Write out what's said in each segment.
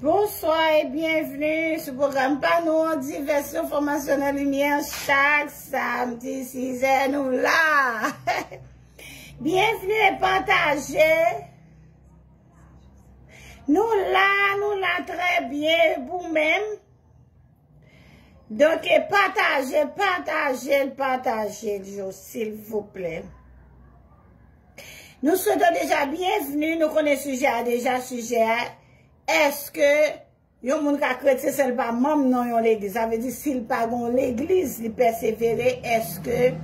Bonsoir et bienvenue sur le programme Panneau Diversion Formationnelle Lumière chaque samedi 6h nous là. Bienvenue et partagez. Nous là très bien vous-même. Donc partagez, s'il vous plaît. Nous souhaitons déjà bienvenue, nous connaissons déjà sujet. Est-ce que yon moun ka chrétien c'est pas même non yon l'église? Ça veut dire s'il pas gon l'église, il persévérer, est-ce que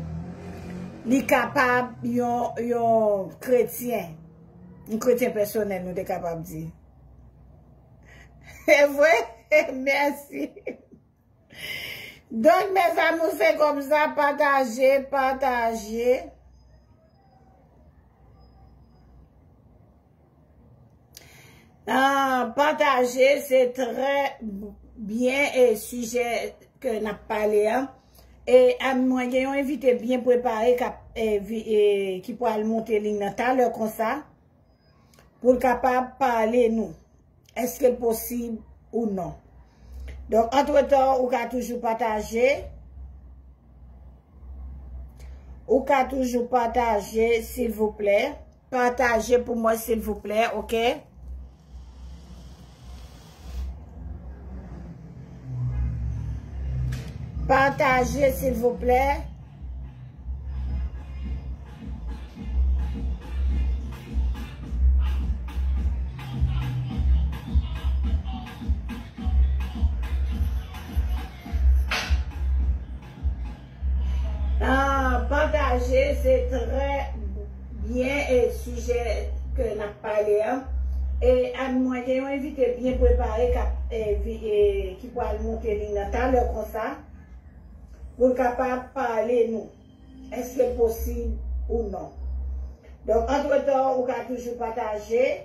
li capable yon chrétien? Un chrétien personnel nous est capable de dire. C'est vrai? Merci. Donc mes amis, c'est comme ça, partagez. Partager, c'est très bien et sujet que n'a parlé. Hein. Et à moi, j'ai invité bien préparé qui pourra monter ligne dans l'heure comme ça pour capable parler nous. Est-ce que c'est possible ou non? Donc, entre-temps, on peut toujours partager. On peut toujours partager, s'il vous plaît. Partagez pour moi, s'il vous plaît, ok? Partagez, s'il vous plaît. Partager, c'est très bien et sujet que nous avons parlé. Hein. Et à moi, j'ai invité bien préparé qui pourra monter ligne dans l'heure comme ça. Pour capable parler nous. Est-ce que c'est possible ou non? Donc, entre-temps, on peut toujours partager.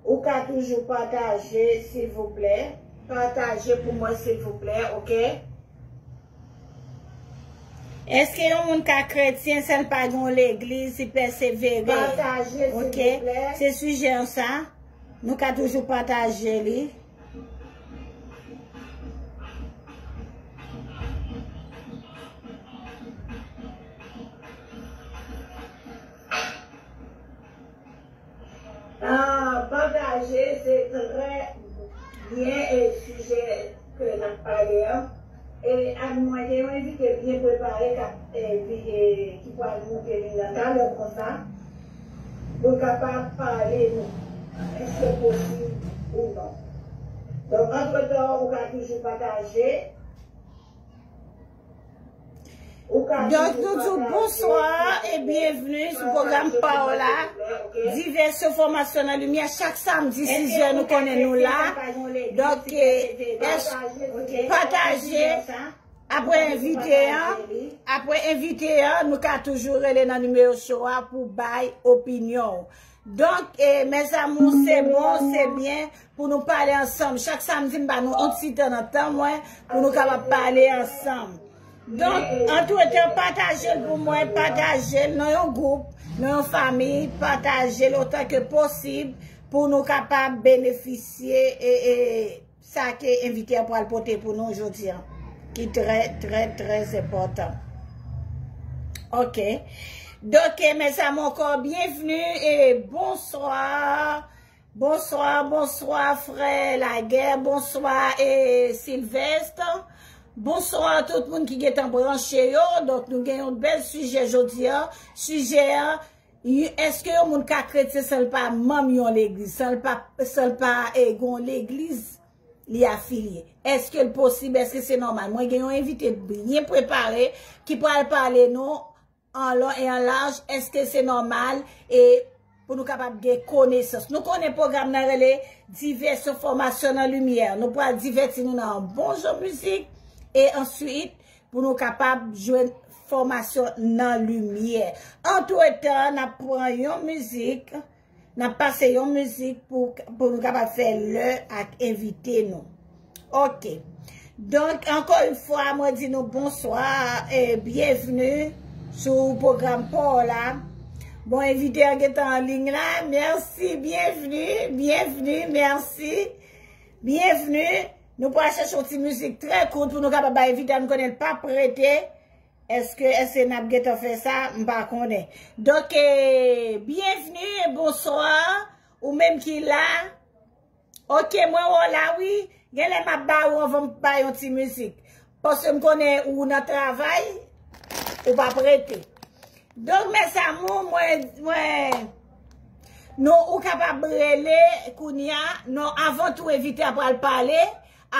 On peut toujours partager, s'il vous plaît. Partagez pour moi, s'il vous plaît, ok? Est-ce qu'il y a un monde chrétien, c'est pas dans l'église, il persévère? Partagez, s'il vous plaît. C'est sujet ça. Nous pouvons toujours partager, lui. Partager, c'est très bien et sujet que nous avons parlé. Hein. Et à moi, j'ai invité bien préparé qui pourra monter dans l'heure comme ça pour capable parler nous. Est-ce que c'est possible ou non? Donc, entre-temps, on va toujours partager. Donc, nous disons bonsoir et bienvenue sur le programme Paola. Diverses formations en lumière. Chaque samedi, 6h, nous connaissons là. Donc, partagez. Après inviter, nous avons toujours aller dans le numéro choix pour bailler opinion. Donc, mes amours, c'est bon, c'est bien pour nous parler ensemble. Chaque samedi, nous avons un petit temps pour nous parler ensemble. Donc, en tout cas, partagez pour moi, partagez dans un groupe, dans une famille, partagez autant que possible pour nous capables de bénéficier et ça qui est invité pour le porter pour nous aujourd'hui, qui est très important. Ok. Donc, mes amis, encore bienvenue et bonsoir. Bonsoir, frère Laguerre, bonsoir et Sylvestre. Bonsoir à tout le monde qui est en branché. Donc, nous avons un bel sujet aujourd'hui. Sujet, est-ce que le monde chrétien, ce n'est pas même l'église, ce n'est pas l'église li affilié. Est-ce que c'est possible? Est-ce que c'est normal? Moi, j'ai un invité bien préparé qui pourra parler nous en long et en large. Est-ce que c'est normal? Et pour nous capables de connaissance. Nous connaissons le programme dans les diverses formations en lumière. Nous pourrons divertir nous dans un bon jeu de musique. Et ensuite, pour nous capables de jouer formation dans lumière. En tout temps, nous prenons une musique. Nous passons une musique pour nous capables de faire l'heure à inviter nous. Ok. Donc, encore une fois, moi dis nous bonsoir et bienvenue sur le programme Paula. Bon, invité à être en ligne là. Merci, bienvenue, merci. Bienvenue. Nous pourrons chercher une petite musique très courte pour nous capables d'inviter à nous connaître pas prêter. Est-ce que Nabgeta fait ça? Je ne sais pas. Donc, bienvenue et bonsoir. Ou même qui là. Ok, moi, là, oui. Il y a les mabas où on va me faire une petite musique. Parce que je connais où notre travail, ou pas prêter. Donc, mes amours, nous sommes capables de relayer, Kounia, nous avant tout éviter à parler.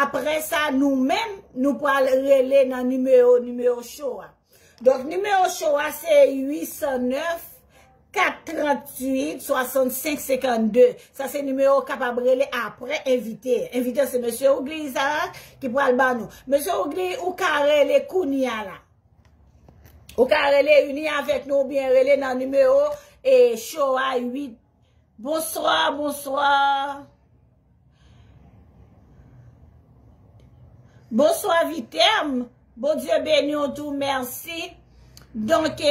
Après ça, nous-mêmes, nous pouvons relayer dans le numéro show. Donc, numéro show, c'est 809 438 65 52. Ça, c'est le numéro capable de relayer après invité. Invité, c'est M. Ougli qui pourra le ban nous. M. Ougli, ou carré les Kounia là. Ou carré les unis avec nous, bien relayer dans le numéro et show à 8. Bonsoir, bonsoir. Bonsoir, Vitem. Bon Dieu béni tout, merci. Donc,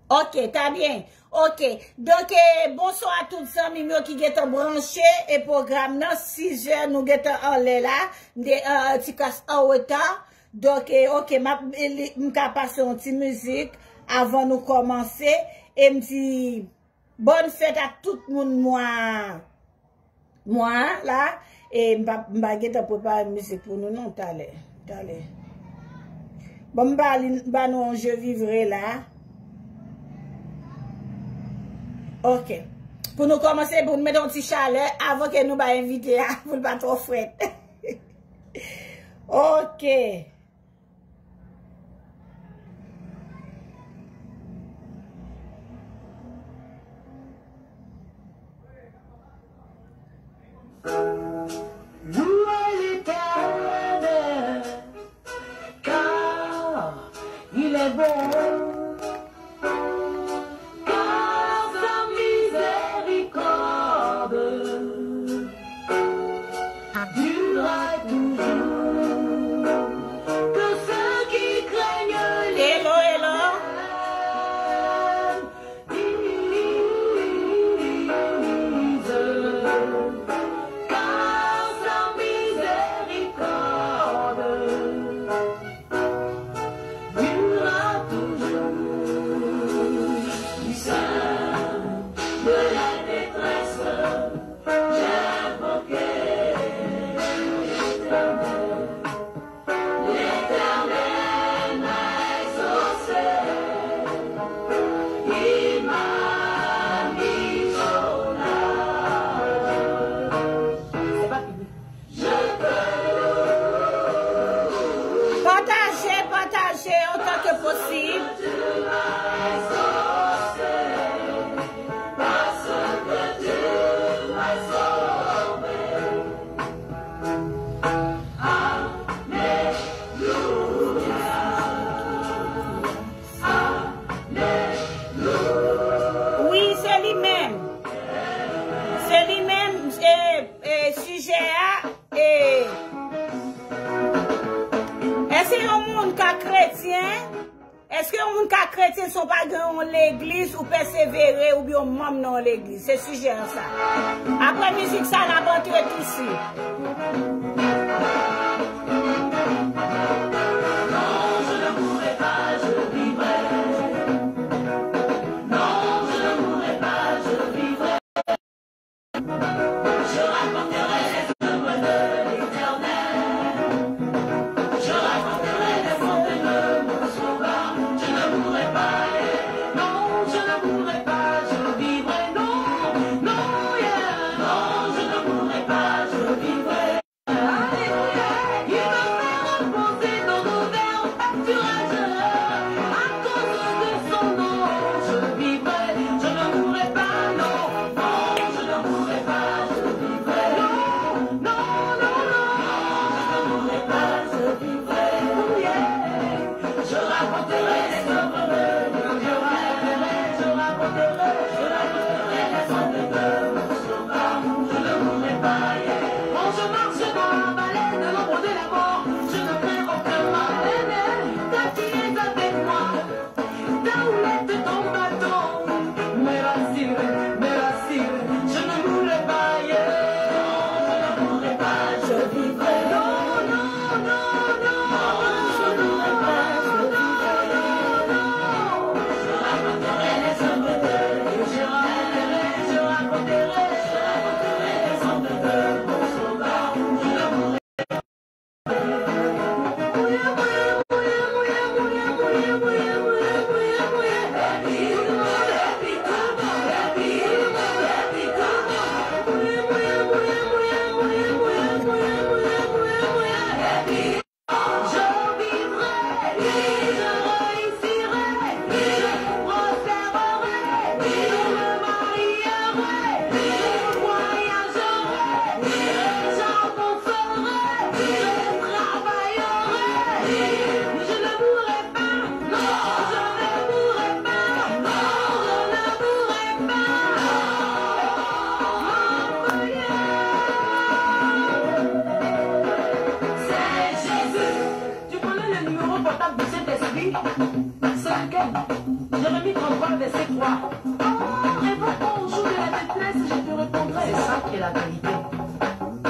ok, t'as bien. Ok. Donc, bonsoir à tous les amis qui sont branchés et programme dans 6 heures, nous sommes en l'air là, petit casse en retard. Donc, ok, je passer une petite musique avant de commencer et me dis bonne fête à tout le monde, moi, là, et je vais préparer une musique pour nous, non, t'allez. Bon, je vivrai là. Ok. Pour nous commencer, pour nous mettre un petit chaleur avant que nous va inviter pour ne pas trop frais. Ok. Louez l'Éternel, car il est bon. Est-ce que les gens chrétiens ne sont pas dans l'église ou persévérer ou bien même dans l'église? C'est sujet à ça. Après musique, ça n'a pas entré tout ici. Non,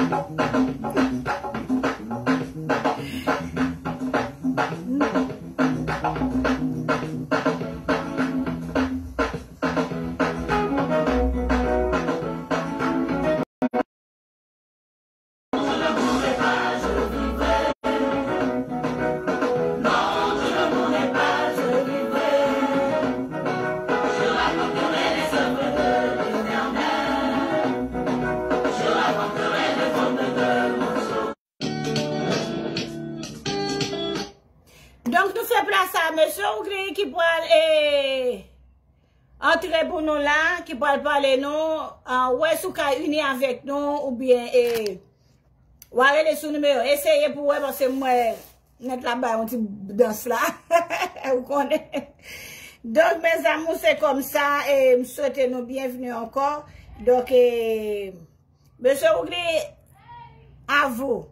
Donc, nous faisons place à monsieur Ougli qui pourra entrer pour nous là, qui pourra parler nous, ouais, sous cas uni avec nous, ou bien, ou aller sous numéro, essayez pour ouais, parce que moi, net là-bas, on dit danse là, vous connaissez. Donc, mes amours, c'est comme ça, et je souhaite nous bienvenue encore. Donc, monsieur Ougli, à vous.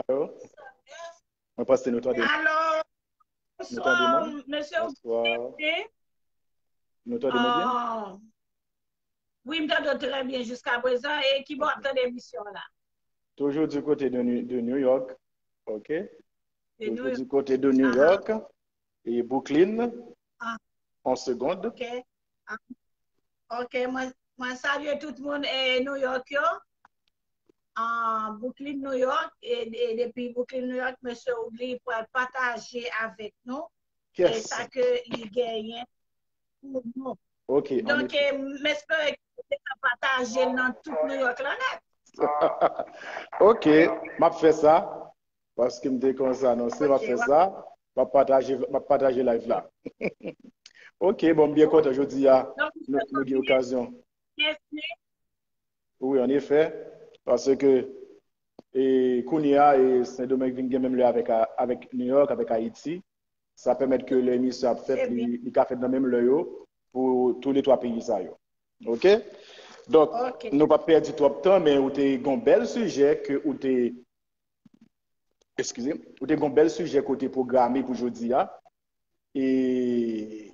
Allô? On passe nous de... Alors, bonsoir, monsieur. Bonsoir. Nous bien? Oui, je m'entends très bien jusqu'à présent. Et qui va attendre l'émission là? Toujours du côté de New York. OK? Toujours du côté de New Ah. York et Brooklyn. Ah. En seconde. OK. Ah. OK, moi salue tout le monde et New York. En Brooklyn, New York. Et depuis Brooklyn, New York, monsieur Ougli pour partager avec nous. Yes. Et ça que il gagne pour nous. OK. Donc, j'espère que vous partager dans tout New York là. OK, m'a fait ça parce que me dit comme ça annoncé, m'a fait ça, m'a partager live là. OK, bon bien content aujourd'hui nous avons l'occasion. Oui, en effet, parce que Kounia et Saint-Domingue viennent même là avec New York, avec Haïti, ça permet que l'émission a fait les cafés dans même l'œil pour tous les trois pays ça. OK? Donc, nous pas perdu trop de temps, mais vous avez un bel sujet que vous avez, excusez, vous avez un bel sujet que vous avez programmé pour aujourd'hui. Et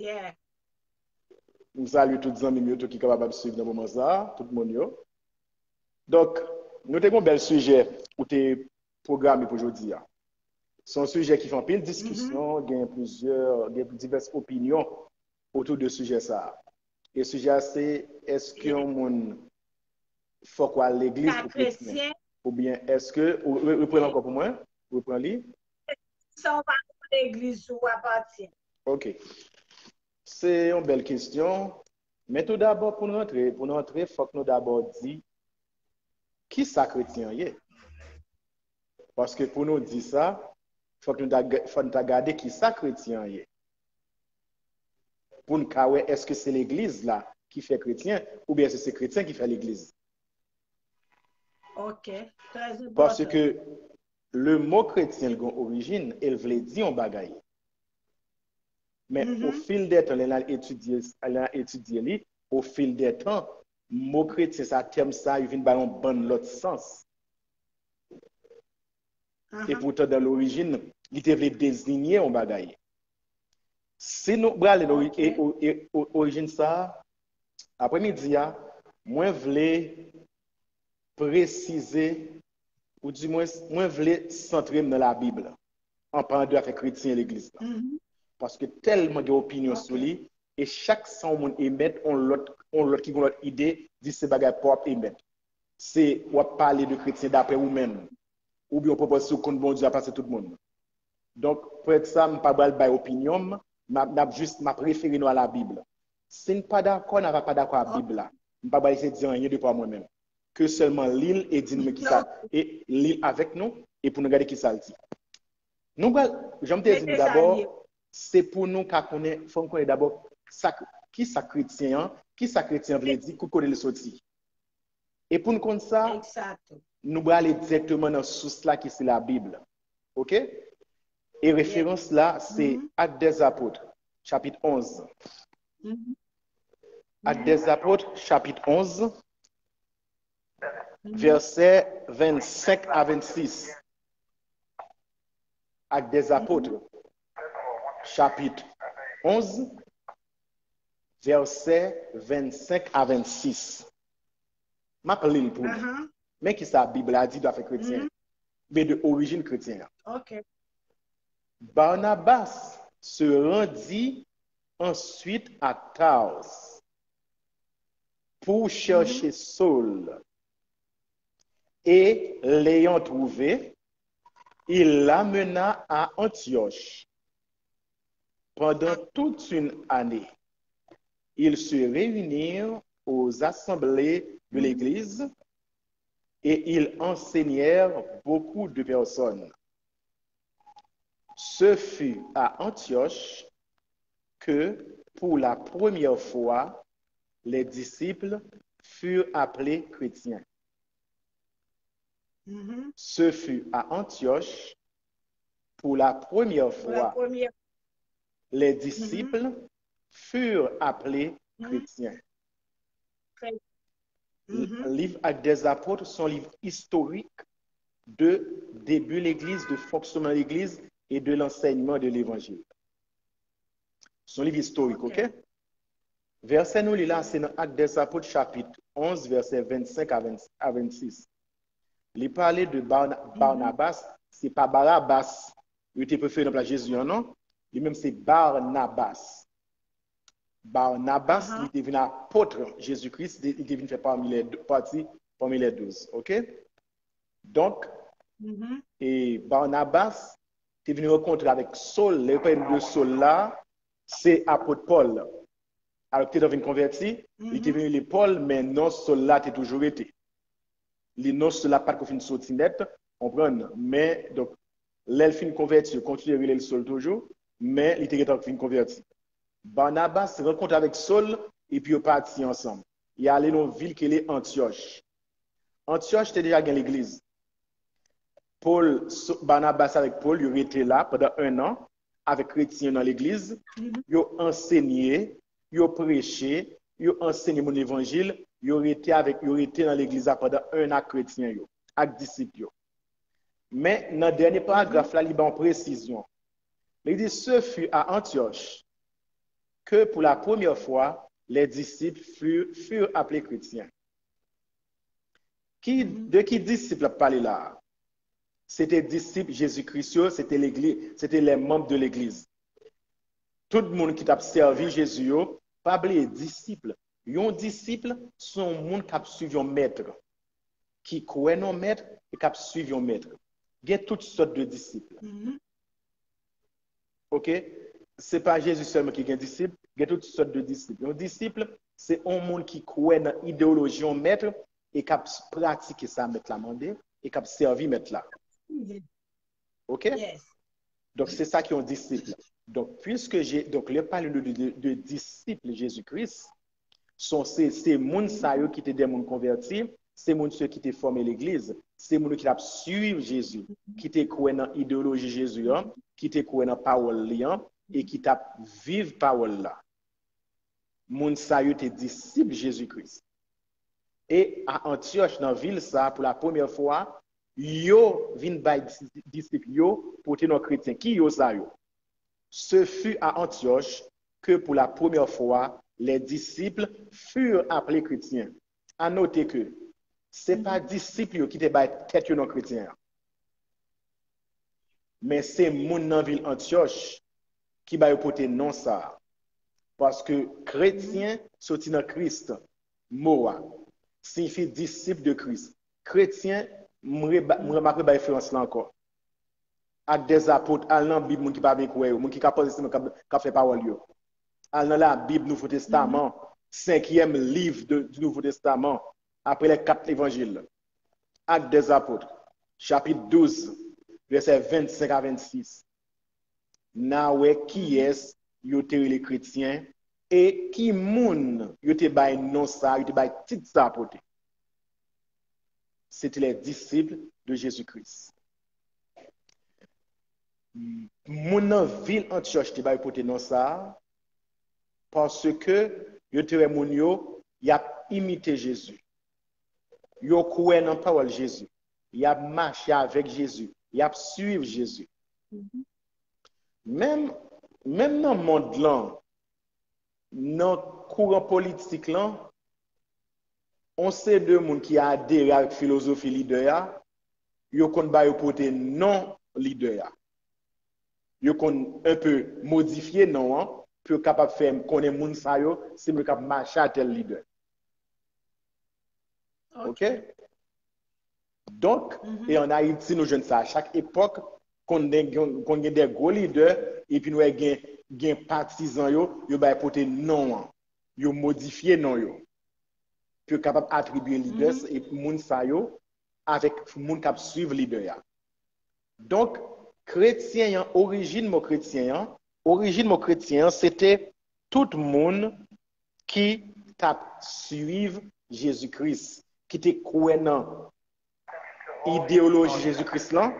nous saluons tous les amis qui sont capables de suivre dans le moment ça, tout le monde. Donc, nous avons un bel sujet que vous avez programmé pour aujourd'hui. C'est un sujet qui fait un peu de discussion, il y a plusieurs, diverses opinions autour de ce sujet ça. Et le sujet, c'est est-ce qu'on faut quoi l'église pour chrétien? Ou bien est-ce que, vous reprenez encore pour moi? Vous reprenez? Si on va dans l'église ou appartient. OK. C'est une belle question. Mais tout d'abord, pour nous entrer, il faut que nous d'abord disions qui ça chrétien est. Parce que pour nous dire ça, il faut que nous regardions qui ça chrétien est. Pour nous savoir est-ce que c'est l'église là qui fait chrétien ou bien c'est chrétien qui fait l'église. OK. Très important. Parce que le mot chrétien, origine, elle voulait dire un bagaille. Mais au fil des temps, elle a étudié, au fil des temps, le mot chrétien, ça terme ça, il vient dans un bon l'autre sens. Et pourtant, dans l'origine, il voulait désigner un bagaille. Si nous regardons l'origine ça, après-midi, moi, je voulais préciser, ou du moins, moi, je voulais centrer dans la Bible, en parlant de l'affaire chrétien et l'église. Parce que tellement d'opinions sur lui, et chaque 100 monde émet, on l'autre qui a une idée, dit c'est bagage propre émet. C'est, on va parler de chrétien d'après vous-même, ou bien on propose ce qu'on bon Dieu à passer tout le monde. Donc, pour être ça, je ne vais pas parler d'opinion, je préfère nous à la Bible. Si nous ne sommes pas d'accord, on n'a pas d'accord avec la Bible. Je ne vais pas essayer de dire rien de par moi-même. Que seulement l'île et dit qui ça, et l'île avec nous, et pour nous regarder qui ça le dit. Nous, j'aime te dire d'abord, c'est pour nous qu'on faut qu'on ait d'abord qui sa chrétien veut dire, qu'on connaît le sorti. Et pour nous connaître ça, Exact. nous allons aller directement dans la source là qui c'est la Bible. OK? Et référence là, c'est Actes des Apôtres, chapitre 11. Actes des Apôtres, chapitre 11, versets 25 à 26. Actes des Apôtres, chapitre 11, versets 25 à 26. Je vais pour nous. Mais qui ça, la Bible a dit d'affaires chrétiennes, mais de origine chrétienne. OK. Barnabas se rendit ensuite à Tars pour chercher Saul. Et l'ayant trouvé, il l'amena à Antioche. Pendant toute une année, ils se réunirent aux assemblées de l'Église et ils enseignèrent beaucoup de personnes. Ce fut à Antioche que, pour la première fois, les disciples furent appelés chrétiens. Ce fut à Antioche, pour la première fois, les disciples furent appelés chrétiens. Le livre Actes des Apôtres, son livre historique de début de l'Église, de fonctionnement de l'Église et de l'enseignement de l'Évangile. Son livre historique, OK? Verset nous là, c'est dans Actes des Apôtres, chapitre 11, verset 25 à 26. Il parlait de Barnabas, c'est pas Barabbas, il était préféré dans la Jésus, non? Lui-même, c'est Barnabas. Barnabas, il devient apôtre Jésus-Christ, il devient fait parmi les 12. OK? Donc, et Barnabas, il est venu rencontrer avec Saul, le père de Saul là, c'est apôtre Paul. Alors, il est devenu converti, il est venu les Paul, mais non, Saul là, il toujours été. Les non, Saul là, pas de fin de sortie net, on prend, mais donc, l'elfine converti, il continue à le Saul toujours, mais il était fin converti. Barnabas se rencontre avec Saul et puis ils partent ensemble. Il est allé dans une ville qui est Antioche. Antioche, c'était déjà dans l'église. Barnabas avec Paul, ils étaient là pendant 1 an avec les chrétiens dans l'église. Ils ont enseigné, ils ont prêché, ils ont enseigné mon évangile. Ils ont été dans l'église pendant 1 an chrétien, avec disciples. Mais dans le dernier paragraphe, là, il y a une précision. Il dit, ce fut à Antioche que pour la première fois, les disciples furent appelés chrétiens. De qui disciples parlaient là? C'était disciples Jésus-Christ, c'était l'église, c'était les membres de l'église. Tout le monde qui t'a servi Jésus, pas oublier disciples. Un disciple, sont les gens qui ont suivi un maître, qui croient un maître et qui ont suivi un maître. Il y a toutes sortes de disciples. OK? Ce n'est pas Jésus seulement qui est un disciple, il y a toutes sortes de disciples. Un disciple, c'est un monde qui croit dans l'idéologie de maître et qui a pratiqué ça, maître la mandé, et qui a servi maître là. OK? Yes. Donc, c'est ça qui est un disciple. Donc, puisque le parle de disciples Jésus-Christ, sont ces gens qui étaient des gens convertis, c'est les gens qui étaient formé l'église, c'est les gens qui ont suivi Jésus, qui étaient croyant dans l'idéologie de Jésus, qui étaient croyant dans la parole et qui t'a vivre parole là. Moun sa yo te disciple Jésus-Christ. Et à Antioche, dans la ville, ça, pour la première fois, yo vin bay disciple yo pour te nos chrétiens. Qui yo sa yo? Ce fut à Antioche que pour la première fois, les disciples furent appelés chrétiens. À noter que ce n'est pas disciples qui te bay tête yo non chrétiens. Mais c'est moun nan ville Antioche qui va porter non ça. Parce que chrétien, sorti dans Christ, Moa, signifie disciple de Christ. Chrétien, je remarque la différence là encore. Avec des apôtres, dans la Bible, qui ne parle pas de qui a fait parole. Dans la Bible, Nouveau Testament, 5e livre du Nouveau Testament, après les 4 évangiles. Actes des apôtres, chapitre 12, verset 25 à 26. Nawe qui est les chrétiens Et qui moun yo te bay non ça, yo te bay tit ça porter. C'était les disciples de Jésus-Christ. Moun nan ville Antioche te bay porter non ça parce que yo te moun yo y a imité Jésus. Yo koué dans parole Jésus. Y a marché avec Jésus. Y a suivre Jésus. Même dans le monde là, dans le courant politique là, on sait de monde qui a adhéré à la philosophie leader, yo kon ba yo porter non leader. Yo kon un peu modifier non pour capable faire connaître moun sa yo, c'est me capable marcher à tel leader. OK? Donc, et en Haïti, nous jeunes ça à chaque époque qu'on a des gros leaders et puis nous avons des partisans yo ba porter non, yo modifier non yo. Pour capable attribuer leaders et moun sa yo avec moun k'ap suivre leader ya. Donc chrétien, origine mon chrétien, c'était tout le monde qui t'a suivre Jésus-Christ, qui était croyant idéologie Jésus-Christ là.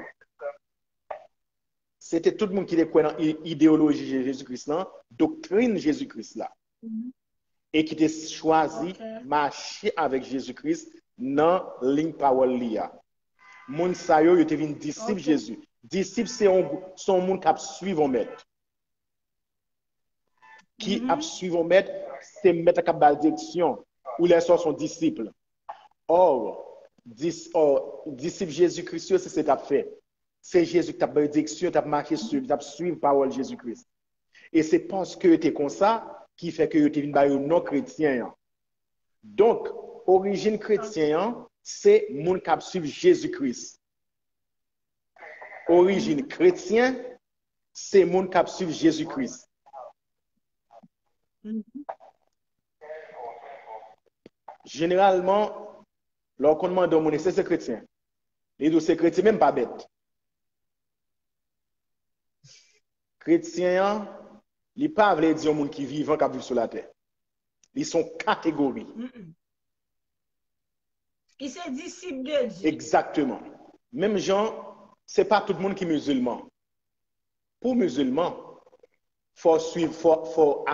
C'était tout le monde qui était croyant idéologie Jésus-Christ là, doctrine Jésus-Christ là. Et qui était choisi marcher avec Jésus-Christ dans ligne parole liya. Moun sa yo te vin disciple Jésus. Disciple c'est son monde qui a suivre maître. Qui a suivre maître, c'est maître qui a la direction ou les sont disciples. Or, disciple Jésus-Christ, c'est ce qu'il a fait. C'est Jésus qui a la direction, qui a marché sur, qui a suivre parole Jésus-Christ. Et c'est parce que tu es comme ça qui fait que tu es non chrétien. Donc, origine chrétienne, c'est mon qui suivre Jésus-Christ. Origine chrétienne, c'est mon qui suivre Jésus-Christ. Généralement, lorsqu'on demande mon c'est chrétien. Les deux, c'est chrétien, même pas bête. Chrétien, ils ne pas veut dire gens qui vivent qui vivent sur la terre. Ils sont catégories. Ils sont disciples de Dieu. Exactement. Même gens, ce n'est pas tout le monde qui est musulman. Pour musulman, il faut suivre, faut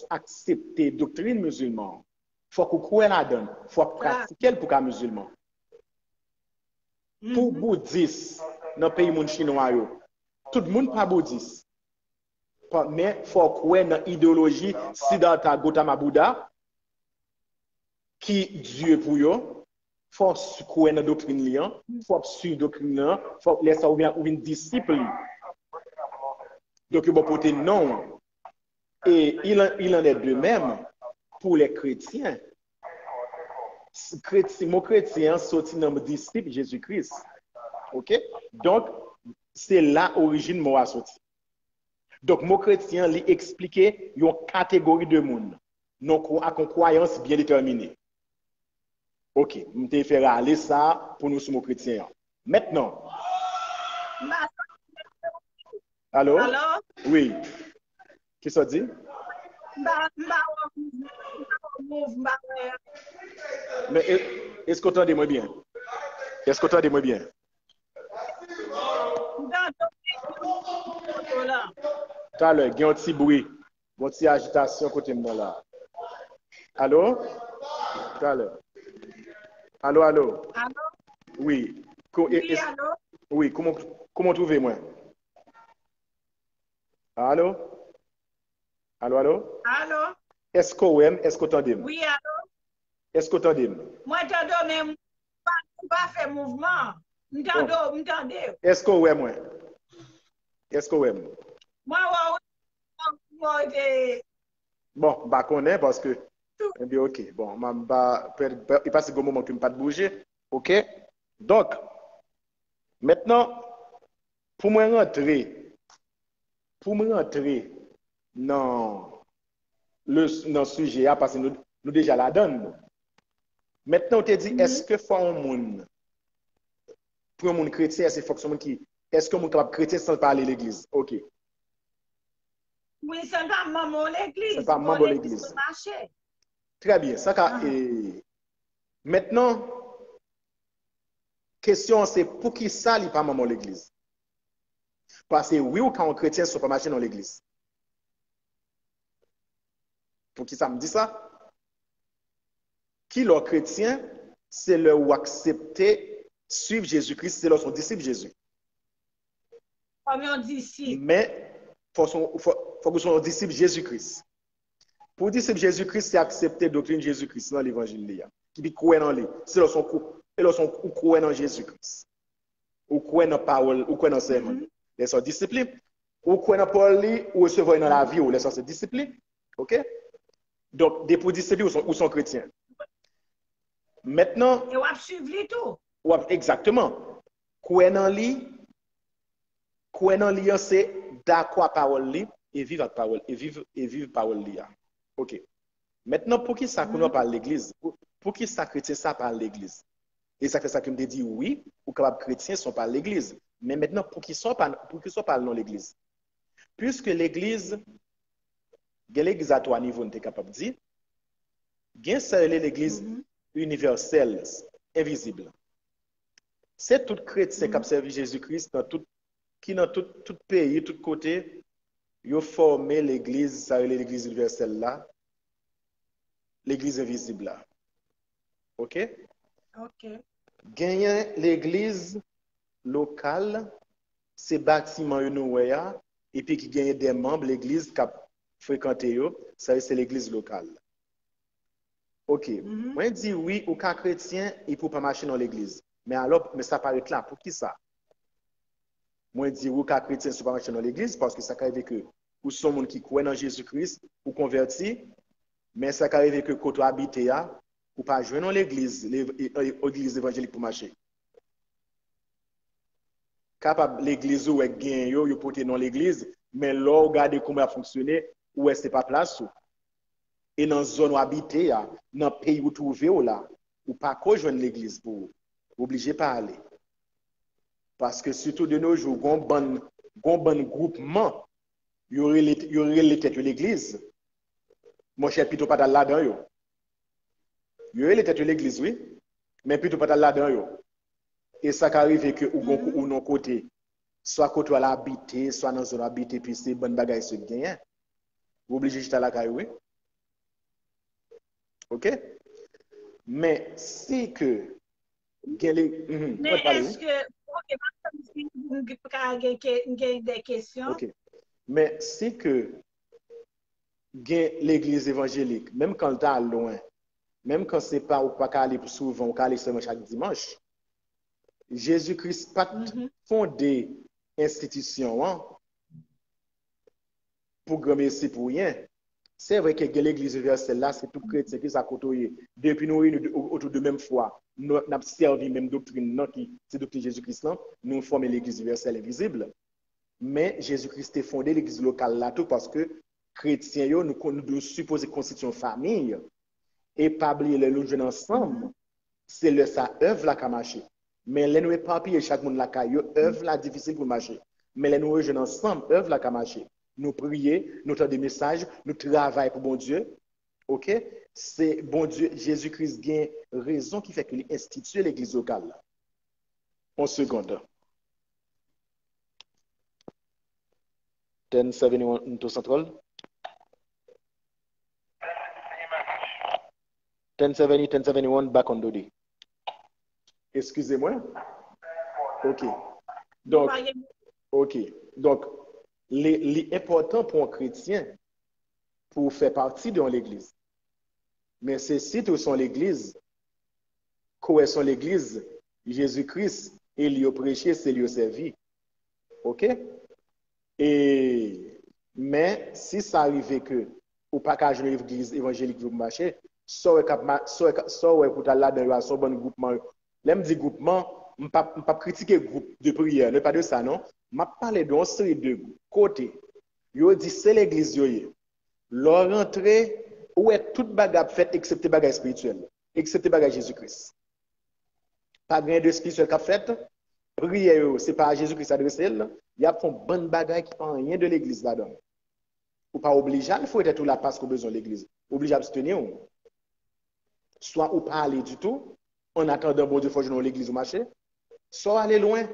accepter la doctrine musulmane. Il faut qu'on croie là-dedans. Il faut pratiquer pour qu'un musulman. Pour bouddhiste, dans le pays chinois, tout le monde n'est pas bouddhiste. Mais il faut croire dans l'idéologie Siddhartha Gautama Bouddha, qui Dieu pour eux. Il faut croire dans la doctrine, il faut suivre la doctrine, il faut laisser ça ou une discipline. Donc, il faut porter non. Et il en est de même pour les chrétiens. Mon chrétien sorti dans le disciple Jésus-Christ. OK? Donc, c'est là l'origine de moi sorti. Donc, mon chrétien lui expliquer une catégorie de monde. Donc, avec une croyance bien déterminée. OK, je vais faire aller ça pour nous, mon chrétien. Maintenant. Allô? Allô? Oui. Qui ça dit? Mais est-ce que vous entendez-moi bien? Est-ce que vous entendez-moi bien? Tout à l'heure, il y a un petit bruit, une petite agitation côté de moi là. Allô? Tout à l'heure. Allô? Allô? Oui. Oui, allô? Oui, comment trouvez-moi? Allô? Allô? Allô? Est-ce que vous aimez? Est-ce que vous entendez? Oui, allô? Est-ce que vous entendez? Moi, je t'entends, mais je ne pas faire mouvement. M'entendez? Est-ce que vous aimez? Est-ce que vous aimez? Moi, bon, bah connaît parce que eh bien, OK. Bon, il passe un moment que je ne pas bouger. OK? Donc, maintenant, pour me rentrer dans le sujet, parce que nous déjà la donne. Maintenant, on te dit, est-ce que pour un monde chrétien, est-ce que un monde capable chrétien sans parler de l'église? OK. Oui, c'est pas maman l'église. C'est pas membre de l'église. Marché. Très bien. Ça, maintenant, question c'est pour qui ça, il n'est pas membre de l'église? Parce que oui, ou quand un chrétien ne sont pas marché dans l'église. Pour qui ça me dit ça? Qui leur chrétien, c'est leur ou accepter, suivre Jésus-Christ, c'est leur son disciple Jésus. Comme on dit ici. Mais il faut que son disciple Jésus-Christ. Pour disciple Jésus-Christ, c'est accepter la doctrine Jésus-Christ dans l'évangile. Qui dit croire dans lui. C'est leur son croire dans Jésus-Christ. Ou croire dans la parole, ou croire dans le sermon. Les sont disciples. Ou croire dans la parole, ou recevoir dans la vie, ou les sont disciples. OK? Donc, des pour disciples ou sont chrétiens. Maintenant. Et on va suivre tout. Exactement. Croire dans lui, c'est d'accord à parole li et vivre à parole et vivre parole li. OK. Maintenant pour qui ça qu'on parle l'église? Pour qui ça chrétien ça parle l'église? Et ça fait ça que me dit oui, ou capable chrétien sont par l'église. Mais maintenant pour qui sont parle dans l'église? Puisque l'église à trois niveaux, on est capable de dire. Bien ça l'église universelle, invisible. C'est tout chrétien qui a servi Jésus-Christ qui dans tout pays, tout côté, ils ont formé l'église, ça l'église universelle là, l'église invisible là. OK? OK. Gagner l'église locale, c'est bâtiment et puis qui gagne des membres, l'église qui a fréquenté, ça c'est l'église locale. OK. Moi, je dis oui, aucun chrétien, il ne peut pas marcher dans l'église. Mais ça paraît là. Pour qui ça? Moi, je dis oui, aucun chrétien ne peut pas marcher dans l'église parce que ça arrive que ou sont gens qui croient dans Jésus-Christ ou convertis, mais ça arrive que quand tu habites, ou pas jouer dans l'église évangélique pour marcher. Capable l'église où est gain yo porter dans l'église, mais là regardez comment ça fonctionne, où est-ce pas place. Et dans la zone où habiter, dans le pays où trouver là, ou pas rejoindre l'église pour obligé pas aller. Parce que surtout de nos jours, un bon groupement, il y aurait les têtes de l'église. Mon cher, plutôt pas là-dedans. Il y aurait les têtes de l'église, oui, mais plutôt pas là-dedans. Et ça arrive que ou non côté, soit côté à l'habiter, soit dans zone habiter, puis c'est bonne bagaille se gagne. Vous obligez de la caille, oui. OK? Mais si que. Mais est-ce que. OK, j'ai des questions. OK. Mais si que. L'église évangélique, même quand tu es loin, même quand ce n'est pas ou pas aller souvent, ou aller seulement chaque dimanche, Jésus-Christ n'a pas fondé institution pour gagner ici pour rien. C'est vrai que l'église universelle là, c'est tout chrétien qui s'est côtoyé. Depuis nous autour de même foi, nous avons servi même doctrine, c'est doctrine Jésus-Christ là, nous formons l'église universelle invisible. Mais Jésus-Christ a fondé l'église locale là tout parce que chrétiens, nous devons supposer constituer une famille et pas oublier les jeunes ensemble. C'est sa œuvre là qui a marché. Mais les nous éparpiller chaque monde là, œuvre là difficile pour marcher. Mais les nous jeunes ensemble, œuvre là qui a marché. Nous prier, nous avons des messages, nous travaillons pour bon Dieu. OK? C'est bon Dieu, Jésus-Christ a raison qui fait qu'il a institué l'église locale. En seconde. 1071 into central. 1070, 1071 back on Dodi. Excusez-moi. OK. Donc, l'important pour un chrétien, pour faire partie de l'église, mais c'est si tu son l'église, quoi son l'église, Jésus-Christ, et lui prêché, c'est lui servi. OK? Mais si ça arrive que, ou pas qu'à jouer l'église évangélique vous marcher, soit pour là dans son bon groupement. L'aime dit groupement, je ne pas critiquer le groupe de prière, ne pas de ça non. Je parle d'une série de côtés. Yo dit c'est l'église yoye. Leur rentrée où est toute bagarre faite excepté bagarre spirituelle, excepté bagarre Jésus-Christ. Pas rien de spirituel qu'a fait. Prière c'est pas à Jésus-Christ adressé, il y a une bonne bagarre qui prend rien de l'église là-dedans. ou pas obligé, il faut être tout là parce qu'on a besoin de l'église. Obligé à abstenir. Soit ou pas aller du tout, en attendant, bon Dieu, il faut jouer l'église au marché, soit aller loin.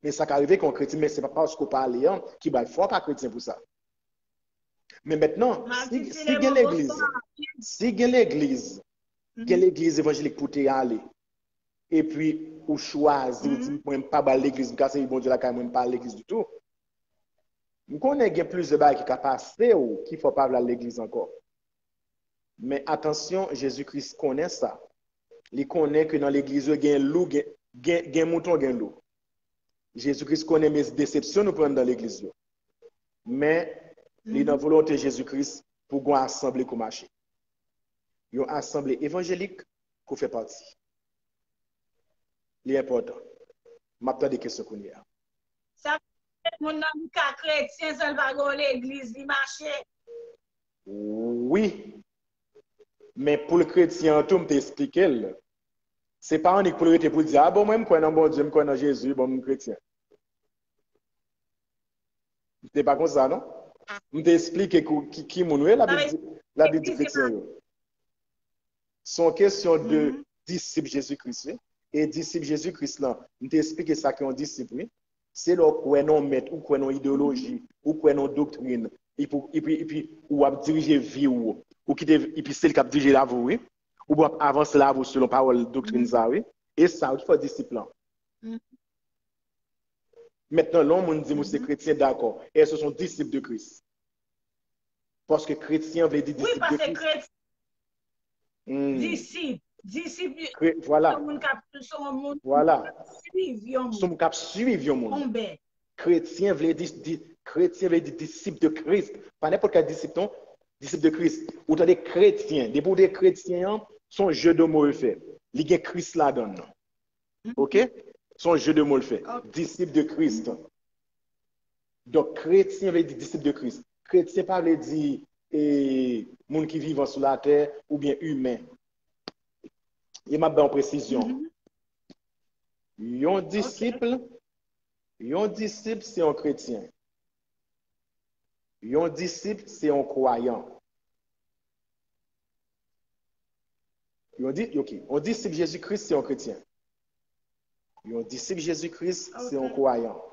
Mais ça qui arrive qu'on chrétien, mais ce n'est pas parce qu'on parle hein, qui va le faire pas chrétien pour ça. Mais maintenant, si il y a l'église, il y a l'église évangélique pour te aller, et puis ou choisir, ou dire, moi, pas à l'église, parce que bon Dieu, là, moi, pas à l'église du tout. Nous connaissons plus de choses qui sont passées ou qui ne faut pas aller à l'église encore. Mais attention, Jésus-Christ connaît ça. Il connaît que dans l'église, il y a un loup, il y a un mouton, il y a un loup. Jésus-Christ connaît mes déceptions nous prendre dans l'église. Mais il est dans la volonté de Jésus-Christ pour qu'on assemble comme marché. Une assemblée évangélique qu'on fait partie. C'est important. Je m'attends des questions qu'on y a. Ça fait que mon ami chrétien, ça va dans l'église, il marche. Oui. Mais pour le chrétien, tout me t'explique. Ce n'est pas unique pour le pour dire, ah bon, moi, je crois dans bon Dieu, je crois dans Jésus, bon, je suis chrétien. Ce n'est pas comme ça, non? Je t'explique qui est la Bible dit chrétien. C'est une question de disciple Jésus-Christ. Et disciple Jésus-Christ, là, je t'explique ça qui est un disciple. C'est là où non maître, ou non idéologie, ou non doctrine, et puis ou à diriger vie ou qui et puis c'est le cap diriger la vie, ou avancer la vie selon parole doctrine ça oui. Et ça il faut discipline. Maintenant l'homme dit moi c'est chrétien d'accord, et ce sont disciples de Christ. Parce que chrétien veut dire disciple de Christ. Oui, parce que chrétien disciple. Voilà. Voilà. Son cap suivre monde. Chrétien veut dire disciple de Christ. Pas n'importe quel disciple, non? Disciple de Christ. Autant des chrétiens, des chrétiens, son jeu de mots le fait. Il y a Christ là-dedans. OK? Son jeu de mots le fait. Disciple de Christ. Donc, chrétien veut dire disciple de Christ. Chrétien pas veut dire monde qui vivent sur la terre ou bien humain. Il m'a bien en précision. Un disciple, c'est un chrétien. Un disciple, c'est un croyant. Un disciple Jésus-Christ, c'est un chrétien. Un disciple Jésus-Christ, c'est un croyant.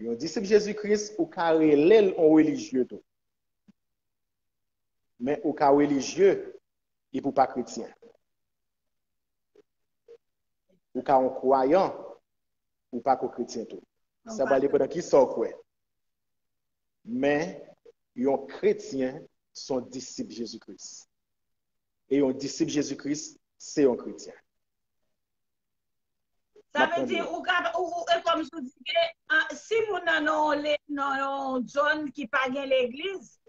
Un disciple Jésus-Christ, au cas l'aile en religieux. Mais au cas religieux, il ne peut pas chrétien. Ou cas un croyant, ou pas qu'un chrétien tout. Ça va dépendre de qui sort quoi. Mais un chrétien, son disciple Jésus-Christ. Et un disciple Jésus-Christ, c'est un chrétien. Ça veut dire, ou comme je dis, si vous avez une zone qui pas l'église,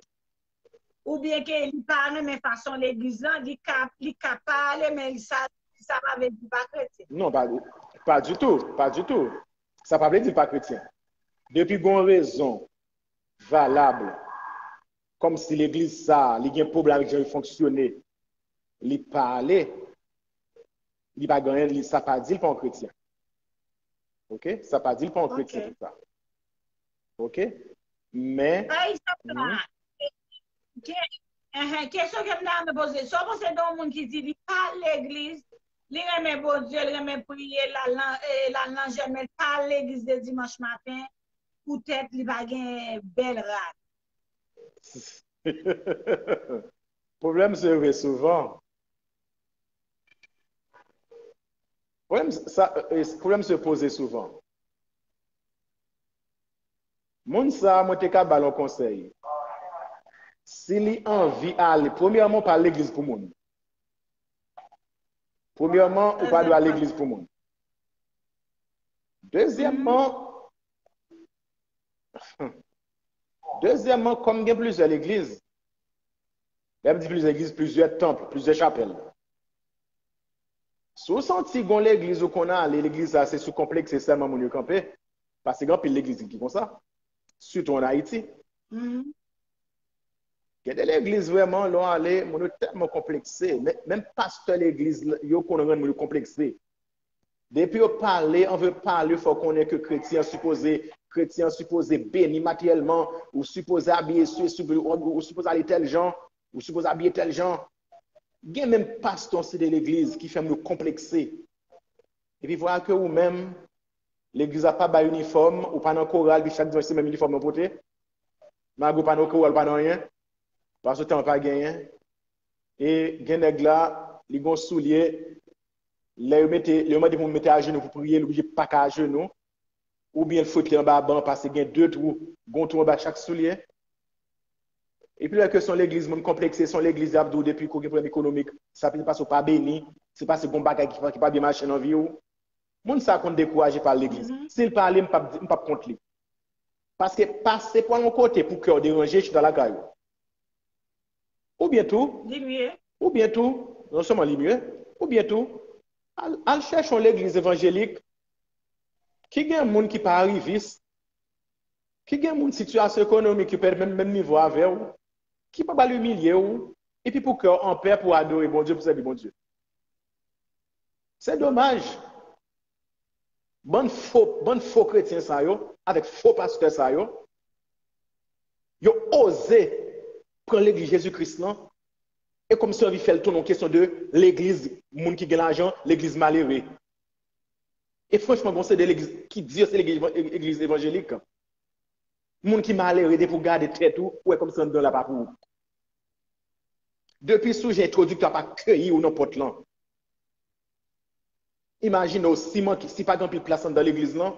ou bien qu'il parle de façon l'église, il est capable, mais ça va dire pas chrétien. Non, pas du tout. Pas du tout. Ça ne veut pas dire pas chrétien. Depuis qu'on raison valable, comme si l'église, ça, il y a un problème avec le fonctionner, il parlait, il va gagner, ça ne pas dire pas un chrétien. OK? Ça ne pas dire pas un chrétien. Ça. OK? Mais. Par exemple, question que je me poser, soit c'est dans le monde qui dit, il parle l'église, il remet bon Dieu, il remet prier la langue, jamais parle l'église de dimanche matin, peut-être il va gagner une belle rate. Le problème se fait souvent. Le problème se pose souvent. Moun sa, moi, te ka balon conseil. S'il a envie d'aller, premièrement, par l'église pour moun. Premièrement, ou pas à l'église pour moun. Deuxièmement, comme il y a plusieurs églises, il y a plusieurs églises, plusieurs temples, plusieurs chapelles. Si vous sentez que l'église où qu'on a, l'église c'est sous complexe, c'est seulement mon campé, parce que grand pile l'église qui font ça, surtout en Haïti. Il y a des églises vraiment, là, aller, mon tellement complexé, même pasteur l'église, yo qu'on rend complexé. Depuis on veut parler, il faut qu'on ait que chrétien supposé béni matériellement, ou supposé habiller, ou supposé aller tel genre, ou supposé habiller tel genre. Il y a même pasteur de l'église qui fait nous complexer. Et puis voilà que vous-même, l'église n'a pas de uniforme, ou pas dans le choral, puis chaque jour c'est même uniforme à porter. Mais vous pas dans le choral, pas dans rien. Parce que tu n'as pas gagné. Et il y a des là, ils ont souliers. Là, ils mettent pour mettre à genoux pour prier, ils pas qu'à genoux. Ou bien il faut en bas banc parce qu'il y a deux trous, un trou en bas chaque soulier. Et puis la question de l'église, même complexée, son l'église d'Abdou depuis qu'on a un problème économique, ça ne passe pas béni, c'est pas ce bon bagage qui ne pas bien marcher dans la vie. Moun ça qu'on découragé par l'église. S'il parle, je ne pas contre lui. Parce que passer pour un côté pour cœur déranger, je suis dans la caille. Ou bientôt, non seulement l'imieux, ou bientôt, en cherchant l'église évangélique, qui gagne un monde qui pas arriviste, qui gagne une situation économique qui peut être même niveau avec vous, qui peut pas l'humilier ou, et puis pour cœur en paix pour adorer bon Dieu, pour servir bon Dieu. C'est dommage. Bon faux chrétiens ça yo, avec faux pasteurs ça yo osé prendre l'église Jésus-Christ là, et comme ça il fait le tour en question de l'église, monde qui gagne l'argent, l'église malheureux. Et franchement, bon, c'est de l'église qui dit c'est l'église évangélique. Monde qui malheureux pour garder tête ou ouais comme ça dans la parcours. Depuis sujet introducteur pas cueilli ou n'importe là. Imagine aussi si pas grand pile place dans l'église là,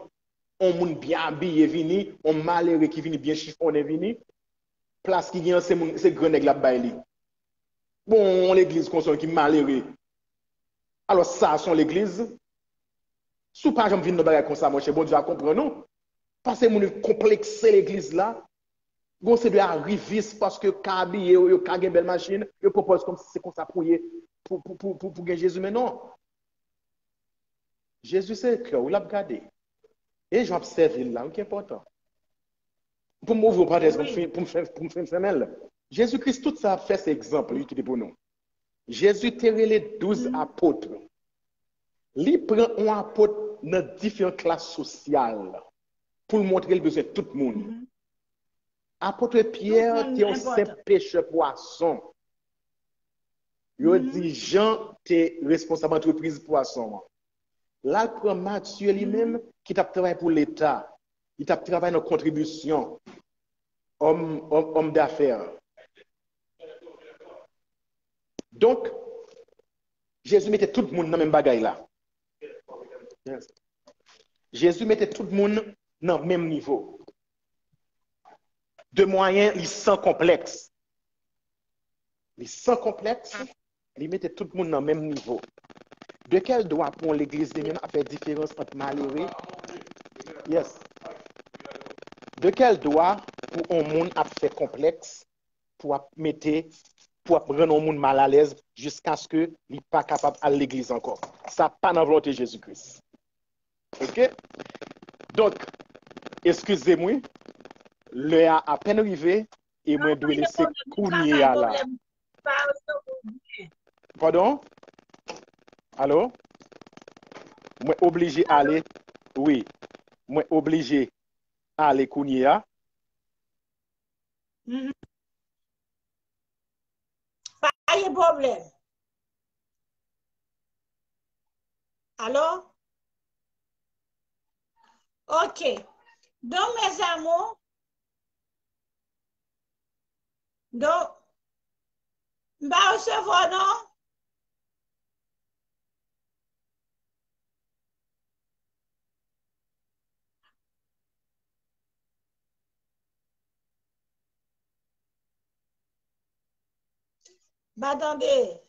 on monde bien habillé vini, on malheureux qui vini bien chiffonné vini, place qui vient c'est grand nèg la baili. Bon, l'église console qui malheureux. Alors ça sont l'église. Sous pas j'aime venir dans bagage comme ça, mon cher, bon Dieu a comprendre non. Parce que mon complexer l'église là, bon c'est de arriviste parce que kabillé yo ka gen belle machine, yo propose comme si c'est comme ça pour gagner Jésus mais non. Jésus c'est cœur, ou l'a regardé. Et j'observe là, qui est important. Pour m'ouvrir parenthèse pour me faire Jésus-Christ tout ça fait cet exemple il pour nous. Jésus t'a les 12 apôtres. Il prend un apôtre dans différentes classes sociales pour montrer le besoin de tout le monde. Apôtre Pierre, tu es un simple pêcheur poisson. Il dit Jean, tu es responsable d'entreprise poisson. Là, il prend Matthieu lui-même qui t'a travaillé pour l'État. Il t'a travaillé dans la contribution. Homme d'affaires. Donc, Jésus mettait tout le monde dans le même bagaille là. Yes. Jésus mettait tout le monde dans le même niveau. De moyens, il sans complexe. Il sans complexe, il mettait tout le monde dans le même niveau. De quel droit pour l'église de a fait différence entre malheureux? Yes. De quel droit pour un monde a fait complexe pour rendre un monde mal à l'aise jusqu'à ce qu'il n'est pas capable à l'église encore? Ça n'a pas dans la volonté de Jésus-Christ. OK? Donc, excusez-moi, l'heure a à peine arrivé et moi je dois laisser courir là. Pardon? Allô? Moi obligé à aller. Oui. Moi obligé à aller courir. Pas de problème. Allô? OK. Donc, mes amours, donc, va recevoir, non? Bah, attendez.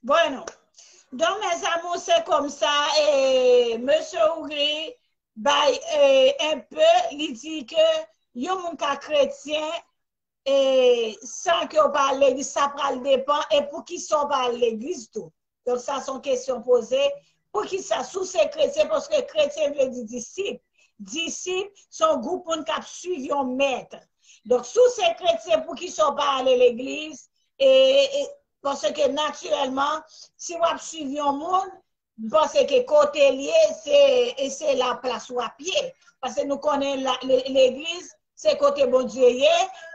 Bueno, donc mes amours, c'est comme ça. Et monsieur Ougri, un peu, il dit que yon moun ka chrétien, et sans que parle l'église, ça prend le dépend, et pour qui sont par l'église tout. Donc, ça, sont questions posées. Pour qui ça, sous ces chrétiens, parce que chrétien veut dire disciple. Disciples sont groupe pour nous suivre un maître. Donc, sous ces chrétiens, pour qui sont pas allés à l'église, et parce que naturellement, si vous suivez un monde, parce que côté lié, c'est la place ou à pied. Parce que nous connaissons l'église, c'est côté bon Dieu.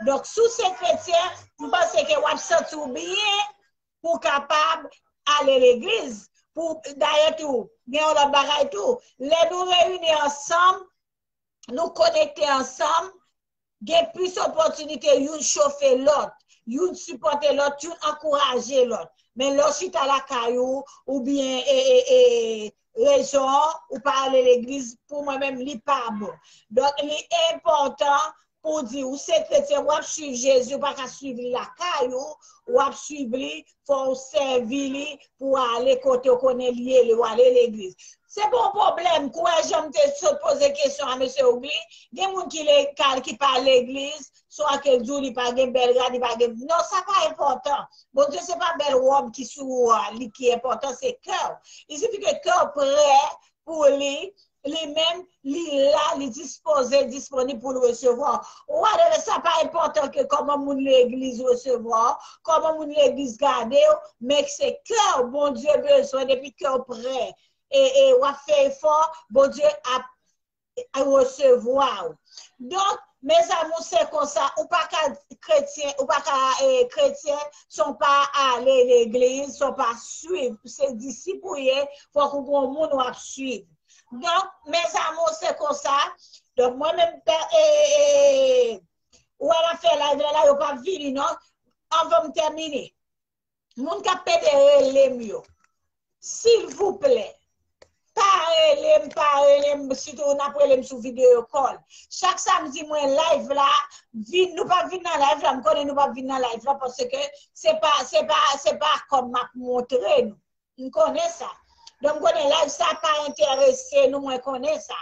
Donc, sous ces chrétiens, vous pensez que vous avez senti bien pour capable aller à l'église. Pour d'ailleurs tout, bien on le bagaille tout. Les nous réunir ensemble, nous connecter ensemble, il y a plus d'opportunités, une chauffer l'autre, une supporter l'autre, une encourager l'autre. Mais lorsque tu as la caillou, ou bien raison, ou parler à l'église, pour moi-même, ce n'est pas bon. Donc, il est important pour dire, ou c'est chrétien, ou suivre Jésus, ou pas suivre la caillou, ou suivre, faut servir pour aller côté qu'on est lié, ou aller à l'église. C'est bon problème. Quoi, j'aime te poser question à M. Oubli. Il y a des gens qui parlent de l'église, soit que Dieu n'est pas Belgrade, il pas non, ça pas important. Bon Dieu, c'est pas belle robe qui est important, c'est cœur. Il suffit que cœur prêt pour lui, lui-même, lui là, lui disposé, disponible pour le recevoir. Ouais, ça pas important que comment mon l'église recevoir, comment mon l'église garder, mais c'est cœur, bon Dieu, besoin depuis cœur prêt. Et on a fait effort, bon Dieu a recevoir. Donc, mes amis, c'est comme ça, ou pas chrétiens, sont pas aller à l'église, sont pas suivre, c'est disciples, il faut qu'on le monde va suivre. Donc, mes amis, c'est comme ça. Donc, moi-même, ou elle a fait la là, il pas venir, non? On va me terminer. Mon capitaine les mieux. S'il vous plaît, parlez, surtout on après sur vidéo call. Chaque samedi, moi, live là, nous pas venir dans live là, nous pas venir dans live là parce que c'est pas comme m'a montré nous connaissons ça. Donc, on est live, ça pas intéressé, nous, on connaît ça.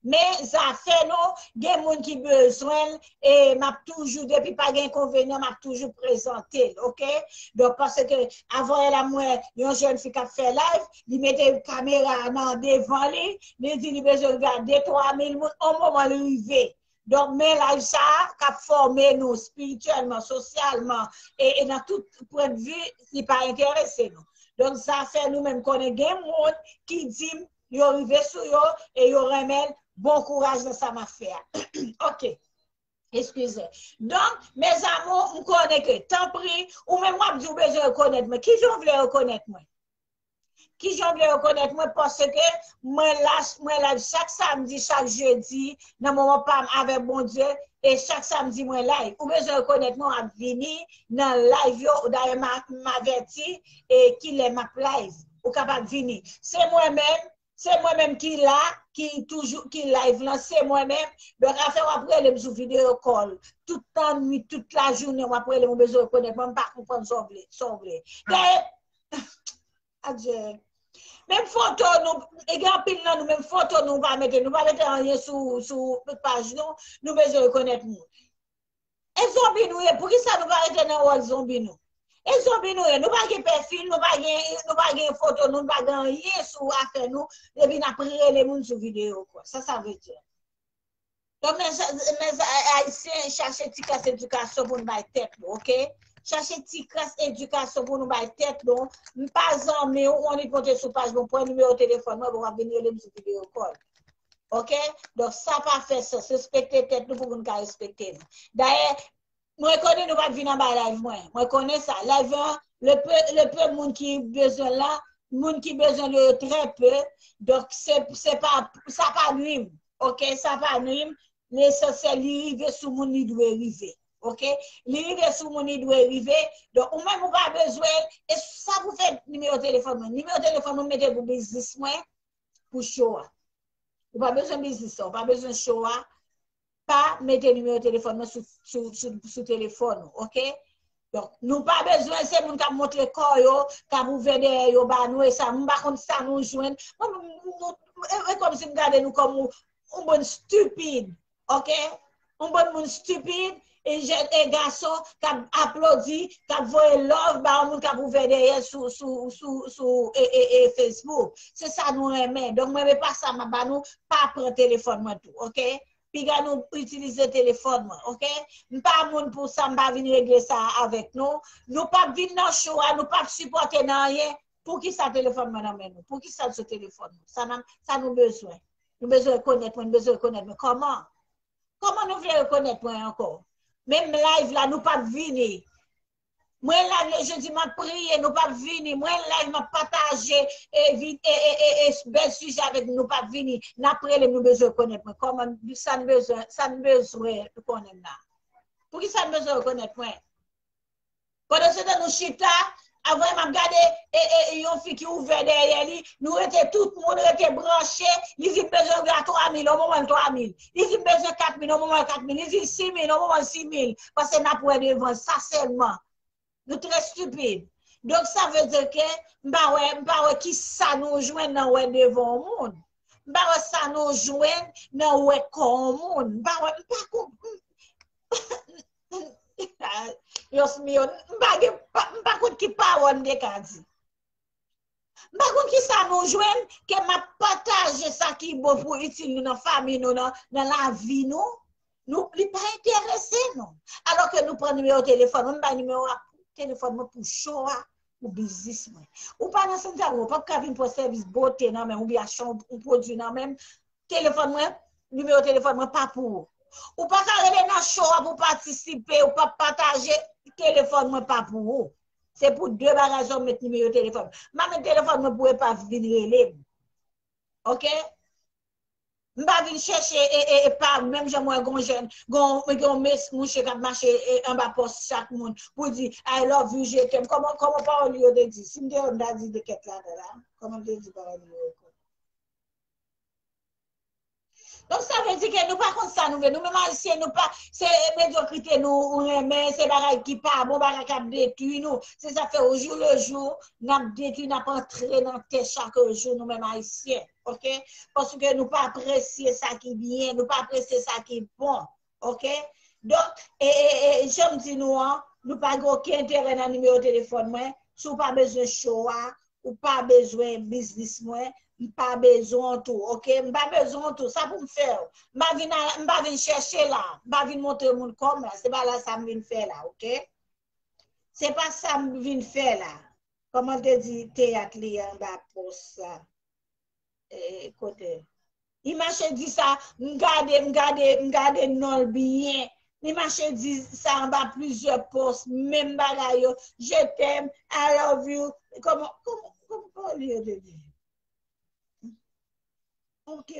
Mais ça fait nous, il y a des gens qui ont besoin et m'a toujours, depuis pas d'inconvénient, m'a toujours présenté, ok? Donc, parce que avant, la moi, une jeune fille qui a fait live, il mettait une caméra devant lui, il dit, il a besoin de regarder 3000 personnes au moment arrivé. Donc, mais live ça, qui a formé nous spirituellement, socialement, et dans tout point de vue, il n'est pas intéressé nous. Donc, ça fait nous-mêmes qu'on ait des gens qui disent, ils arrivent sur eux et ils remettent bon courage dans sa affaire. OK. Excusez. Donc, mes amours, on connaît que, tant pis, ou même moi, je veux reconnaître moi. Qui j'en voulais reconnaître moi? Qui j'en voulais reconnaître moi parce que moi là, chaque samedi, chaque jeudi, dans mon moment avec bon Dieu, et chaque samedi, moi live. Ou besoin reconnaître moi à venir dans live, ou d'ailleurs m'averti, et qu'il est ma live, ou capable de venir. C'est moi-même qui là, qui toujours, qui live là, c'est moi-même. Donc, après, les vidéo call, toute la nuit, toute la journée, après, les besoin reconnaître, moi, pas comprendre son blé. Adieu. Même photo, nous, nous, même photo, nous va mettre rien sur page, nous besoin reconnaître nous. Et zombie nous, pour qui ça nous va arrêter dans le zombie nous? Et zombie nous, nous pas de perfil, nous pas de photo, nous pas de rien sur affaire nous, et puis après les gens sur vidéo, quoi. Ça veut dire. Donc, mes haïtiens, cherchez une classe d'éducation pour nous mettre tête, ok? Cherchez une classe d'éducation pour nous mettre tête, non? Pas en mais on est compté sur page, bon, pour un numéro de téléphone, on va venir les sur vidéo call. Ok? Donc, ça pas fait ça. Respecter tête, nous pour nous respecter. D'ailleurs, moi, je connais, nous pas venir en live, moi, connais ça. Live, le peu de monde qui a besoin là, monde qui a besoin de très peu. Donc, c'est pas, ça pas nuit. Ok? Ça pas nuit. L'essentiel, l'arrivée sous mon nid doit arriver. Ok? L'arrivée sous mon nid doit arriver. Donc, ou même, on pas besoin. Et ça vous fait numéro de téléphone. Numéro de téléphone, vous mettez pour business, pour show. Vous pas besoin de business, pas besoin de show. Pas mettre numéro de téléphone sur téléphone, ok? Donc, nous pas besoin, c'est moun qui montre corps yo, qui ouvert derrière ba nous et ça, nous pas comme ça nous joindre. Comme si nous garder nous comme un bon stupide, ok? Un bon moun stupide et garçon qui applaudi, qui voit love, bah on qui ouvert derrière sur Facebook. C'est ça nous aimons. Donc moi pas ça m'a ba nous pas prendre téléphone moi tout, OK? Puis gars nous utiliser téléphone moi, OK? Pas monde pour ça m'pa venir régler ça avec nous. Nous pas venir dans show, nous pas supporter dans rien. Pour qui ça téléphone madame nous? Pour qui ça ce téléphone? Ça nous besoin. Nous besoin connaître, nous besoin connaître. Mais comment? Comment nous voulons reconnaître moi encore? Même live là, nous pas venir. Moi là, je dis m'a prier, nous pas venir. Moi live m'a partager et bel sujet avec nous pas venir. N'après nous besoin connaître. Comment ça nous besoin de connaître là. Pour qui ça nous besoin de connaître moi? Pendant ce temps nous chita, avant m'a regardé et yon fille qui ouvert derrière lui, nous était tout le monde était branché, il dit besoin de 3 000 au moment 3 000. Il dit besoin de 4 000 au moment 4 000, il dit 6 000 au moment 6 000 parce que n'a pas devant ça seulement. Nous très stupides. Donc ça veut dire que m'pa qui ça nous joindre dans ouais devant le monde. M'pa ça nous joindre dans ouais comme monde. M'pa Yosmion, m'pa kout ki parole de kadi. M'pa kout ki ça nous joindre que m'a partager ça qui bon pour utile dans famille nous dans la vie nous li pas intéressé non. Alors que nous prenons numéro téléphone, on pas numéro téléphone pour show ou business ou pas dans ça ou pas venir pour service beauté non même ou bien acheter un produit non même téléphone numéro téléphone pas pour ou pas aller dans show pour participer ou pas partager téléphone pas pour vous. C'est pour deux bagages mettre numéro téléphone. Même téléphone ne pouvait pas venir relève. OK? M'pa vinn chercher et pas même j'ai moi gon jeune gon monsieur qui marcher en bas poste chaque monde pour dire I love you je t'aime comment pas on lui de dire si me on a dit de quelque là comment te dit pas lui. Donc ça veut dire que nous pas comme ça nous même haïtien nous pas c'est médiocrité nous on mais c'est bagaille qui pas bon bagaille qui détruit nous c'est ça fait au jour le jour n'a détruit n'a pas entré dans tête chaque jour nous même haïtiens OK parce que nous pas apprécier ça qui bien nous pas apprécier ça qui bon OK donc et j'aime dire nous pas aucun intérêt dans numéro de téléphone moi si pas besoin show ou pas besoin business moi pas besoin tout OK pas besoin tout ça pour me faire m'pa venir chercher là m'pa venir montrer monde comme là c'est pas là ça me vient faire là OK c'est pas ça me vient faire là comment te dit théâtre li en bas pour ça côté il marche dit ça m'garder non bien il marche dit ça en bas plusieurs postes même bagaille je t'aime I love you comment lieu de dire OK,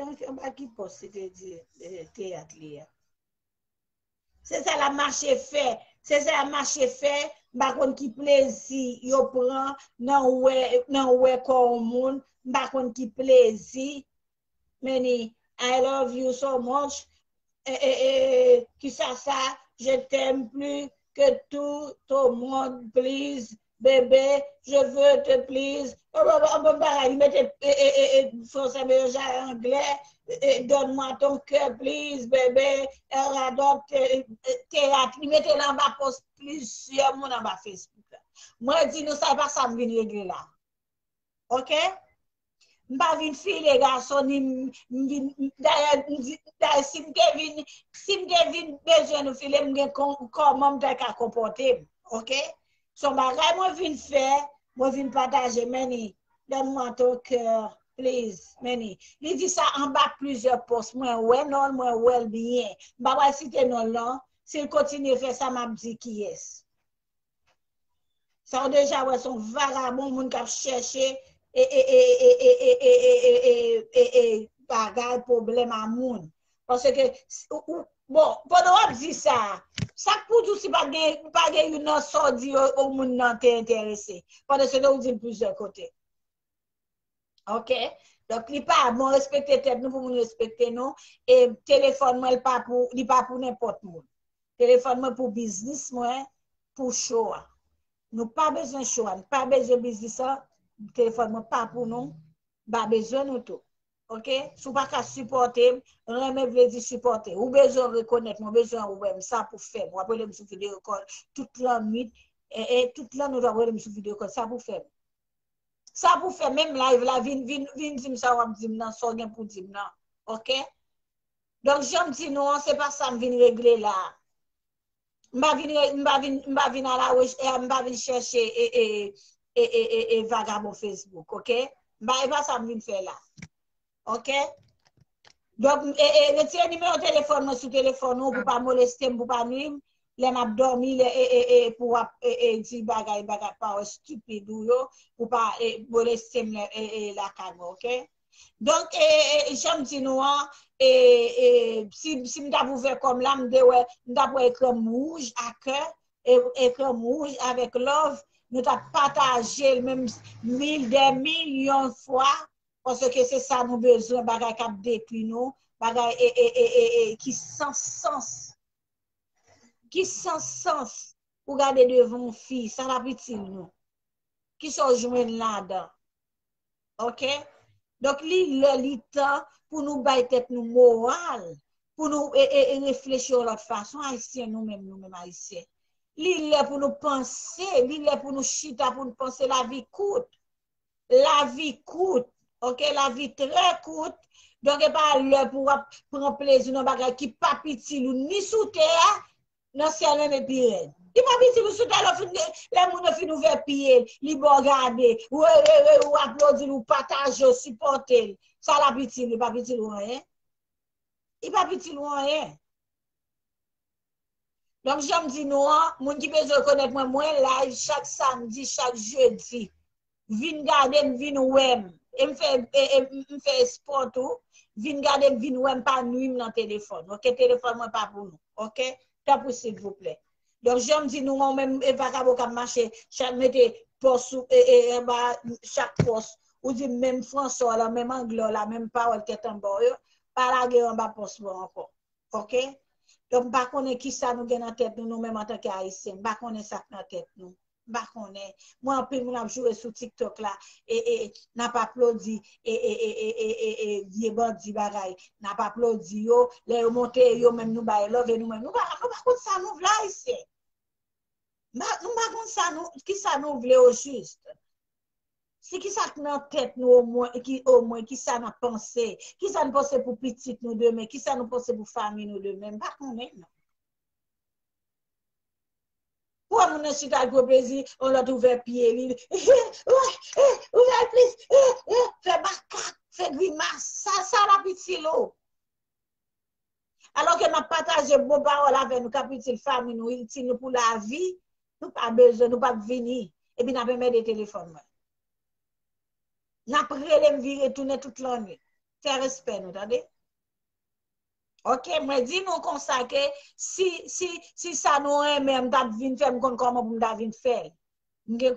qui poste, c'est-à-dire théâtre. C'est ça la marche fait. C'est ça la marche fait. Par contre, qui plaisir, yo prend, non ouais comme monde, par contre, qui plaisir. Many, I love you so much. Qui ça, je t'aime plus que tout au monde, please. Bébé, je veux te please. Il mettait français, anglais. Donne-moi ton cœur, please, bébé. Adopte théâtre. Il mettait là en bas poste plusieurs monde en bas Facebook. Moi, je dis, nous, ça pas ça me vient régler là. OK? M'pa vinn fille les garçons d'ailleurs si m'te vinn besoin de filer m'gen comment m'ta ka comporter. OK? Son bagay moi vinn faire, moi vinn partager meni. Donne-moi ton cœur, please, meni. Il dit ça en bas plusieurs postes. Moi ouais non, moi ouais bien. M'pa citer non là, s'il continue faire ça m'a dit qui est. Ça déjà ouais son vagabond moun k'ap chercher bagay problème à moun. Parce que bon, pendant on dit ça pour tout si pas une sortie au monde nan intéressé. Pendant ce on dit plusieurs côtés. OK? Donc il pas bon respecter tête nous pour nous respecter non et téléphone moi pas pour n'importe monde. Téléphone moi pour business moi pour show. Nous pas besoin show, pas besoin business. Téléphone pas pour nous, pas besoin de tout. OK? Sou pas qu'à supporter, remè vle di supporter. Ou besoin reconnaître, mon besoin ouais, ça pour faire. Moi, après, me sou vidéo call toute la nuit, et toute la nuit, après, me sou vidéo call, ça pour faire. Ça pour faire, même live, là, vin dim ça, ou dim nan, so gen pour dim nan. OK? Donc, j'aime dire non, c'est pas ça, m'vin régler là. M'ba vin à la wesh, m'ba vin chercher, et vagabond Facebook. OK? M'ba pas ça, m'vin faire là. OK? Donc, retirez numéro de téléphone sous téléphone pour pas molester, pour pas nuire. Les m'a dormi pour dire bagay pas stupide ou yo pour pas molester la caméra, OK? Donc, j'aime dire nous, si m'ta ouvert comme là, m'ta pour écran rouge à cœur, écran rouge avec love, nous t'a partagé même 1000 des millions de fois. Parce que c'est ça nous besoin, bagay kap depuis nous, bagay qui sans sens. Qui sans sens pour garder devant fille, ça la petit nous. Qui sont joindre là-dedans. OK? Donc, li temps pour nous bailler tête nous moral, pour nous réfléchir de l'autre façon, haïtien nous-mêmes haïtiens. Li pour nous penser, li pour nous chita, pour nous penser la vie coûte. La vie coûte. OK, la vie très courte. Donc, et pas l'heure pour prendre plaisir dans bagay qui pas petit ni sous terre, non c'est même pire. Il pas petit sous terre, les moun fin ouvert pied, li bon regarder, ou applaudir ou partager, supporter. Ça la petit, il pas petit loin hein. Il pas petit loin hein. Donc, j'aime dire non, moun qui besoin connaître moi live chaque samedi, chaque jeudi. Vin garder, vin wem. Me fait sport tout, vin garder, vin wem pas nuit dans téléphone. OK, téléphone moi pas pour nous. OK, tant pour s'il vous plaît. Donc j'aime dire nous même pas capable marcher, chaque mettez poste chaque poste ou dit même français là, même anglais là, même parole qui est en bas, pas la guerre en bas poste encore. OK? Donc pas connait qui ça nous gagne en tête nous même en tant qu'haïtiens, pas connait ça dans tête nous. Moi, en plus, je joué sur TikTok là, n'a pas applaudi, dit bandi bagay, n'a pas applaudi, yo, les monté, yo, même nous, love, nous-mêmes, nous, pas contre ça, nous, là, ici. Nous, pas contre ça, nous, qui ça nous voulait au juste? C'est qui ça dans tête, nous, au moins, qui ça n'a pensé, qui ça nous pense pour petite, nous, demain, qui ça nous pense pour famille, nous, demain, pas qu'on est, non. Pour mon chute à gros plaisir, on l'a ouvert pied. Ouvert plus. Fait macaque, fait grimace. Ça la petit l'eau. Alors que m'a partagé bon parole avec nous, capital famille, nous, utile nous pour la vie, nous pas besoin, nous pas venir. Et puis, nous avons mis des téléphones. Nous avons pris les virer, tourner toute la nuit. C'est respect, nous, attendez? OK, moi dis nous comme ça que si ça nous aime même d'ap vinn faire me comment pour m'ta vinn faire.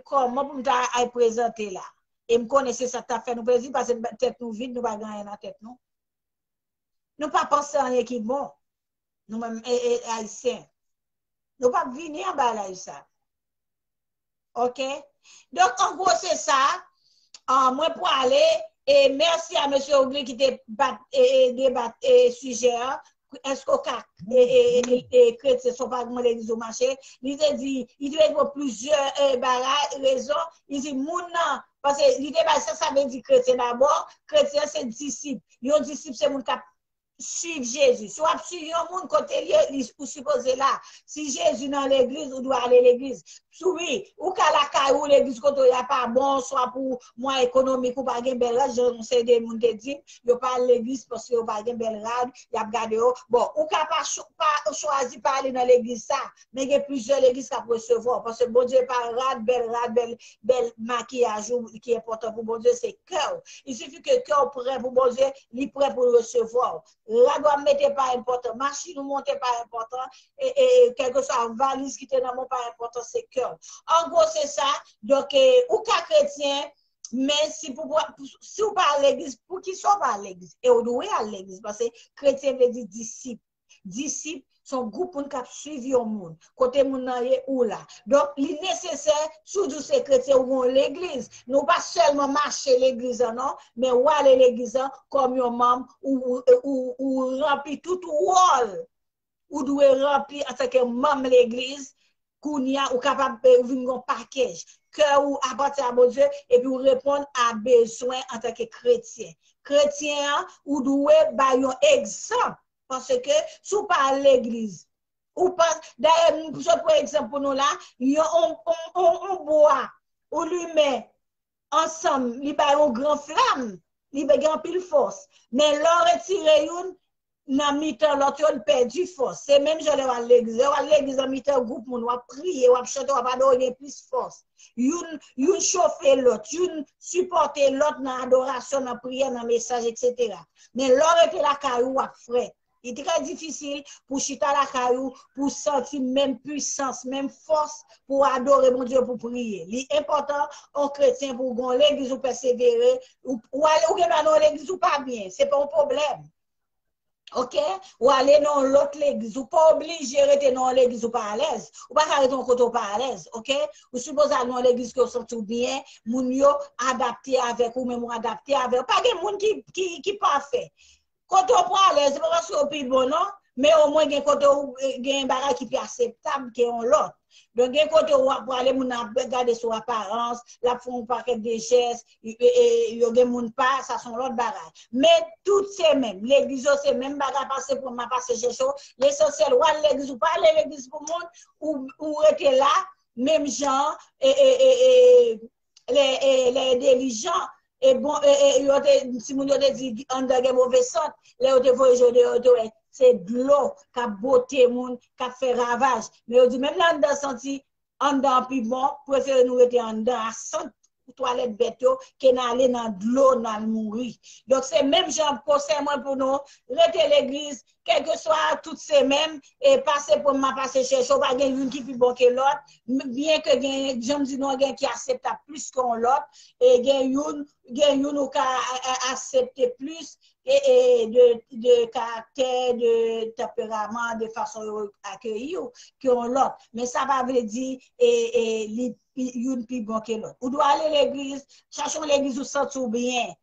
Comment pour m'ta ay présenter là. Et me connaissez ça t'a fait nous plaisir parce que tête nous vide nous pas gagner dans tête nous. Nous pas penser en rien qui bon. Nous même haïtiens. Nous pas venir en bas là ça. OK? Donc en gros c'est ça. Moi pour aller et merci à monsieur Ogli qui débat sujet. Est-ce que chrétiens sont pas l'église au marché? Il dit, il doit y avoir plusieurs raisons. Il dit, parce que l'idée, ça veut dire chrétien d'abord. Chrétien, c'est disciple. Les disciples, c'est mon cap. Suivre Jésus. Soit suivre un monde côté lié ou supposé là. Si Jésus dans l'église, ou doit aller à l'église. Oui, ou qu'à la caille ou l'église côté il y a pas bon, soit pour moi économique ou pas gain belle rade, je sais des monde dit, yo pas l'église parce que yo pas gain belle rade, y a regardé bon, ou qu'à pas choisi pas aller dans l'église ça, mais il y a plusieurs églises qui peuvent recevoir parce que bon Dieu pas rade, belle maquillage qui est important pour bon Dieu c'est cœur. Il suffit que cœur prêt pour bon Dieu, il prêt pour recevoir. La doit mettre pas important, machine ou monter pas important et quelque soit valise qui est dans mon pas important c'est cœur. En gros c'est ça. Donc ou cas chrétien mais si vous parlez à l'église pour qui sont pas à l'église et on doit à l'église parce que chrétien veut dire disciple. Disciple son groupe pour nous suivre au monde. Côté moun nan yé ou là. Donc, il est nécessaire, surtout ces chrétiens ou l'église. Nous pas seulement marcher l'église, non, mais ou aller l'église comme un membre ou remplir tout rôle. Ou doit remplir en tant que membre l'église, ou capable de venir un package. Que ou appartient à mon Dieu et puis ou répondre à besoin en tant que chrétien. Chrétien, ou doit ba un exemple. Parce que, sous par l'église, ou pas, d'ailleurs, je prends exemple pour nous là, on boit, on lui met ensemble, il y a une grande flamme, il y a une pile force. Mais l'on retire une, dans mi-temps, l'autre, on perd du force. C'est même, je l'ai à l'église. À l'église, en mi-temps, groupe, on va prier, on va chanter, on va donner plus force. Une chauffer l'autre, une supporter l'autre dans l'adoration, dans la prière, dans le message, etc. Mais l'on était la caillou à frais. Il est très difficile pour chita la caillou, pour sentir même puissance, même force pour adorer mon Dieu, pour prier. L'important, en chrétien, pour gon l'église ou persévérer, ou aller dans l'église ou pas bien, c'est pas un problème. OK? Ou aller dans l'autre l'église, ou pas obligé de rester dans l'église ou pas à l'aise, ou pas arrêter ton côté pas à l'aise, OK? Ou suppose aller dans l'église que vous sentez bien, moun yo adapté avec ou même adapté avec, pas de moun qui parfait. Quand on prend à l'aise, c'est pas parce qu'on est bon, non? Mais au moins, il y a un bagage qui est acceptable qui est en l'autre. Donc, il y a un côté où on aller regarder son apparence, la font paquet de gestes, il y a des gens pas, ça sont l'autre bagage. Mais tout c'est même. L'église, c'est même bagage passé pour ma passer chez soi. L'essentiel, ou aller l'église ou pas aller l'église pour le monde, ou rester là, même gens, les dirigeants. Et bon, si vous avez dit, on a des mauvais sens, là, c'est de l'eau qui a beauté, qui a fait ravage. Mais on dit, même là, on a senti, on a plus bon, préférez nous être en dedans à 100 toilettes bêtes, qui n'aller dans de l'eau, dans le mourir. Donc, c'est même genre conseil pour nous, rester l'église, quel que soit toutes ces mêmes, et passer pour ma passer chez soi, pas une qui est plus bon que l'autre, bien que j'aime dire non, qui accepte plus qu'on l'autre, et une qui accepte plus de caractère, de tempérament, de façon accueillir qu'on l'autre. Mais ça va veut dire une plus bon que l'autre. Ou doit aller à l'église, cherchons l'église où sent bien.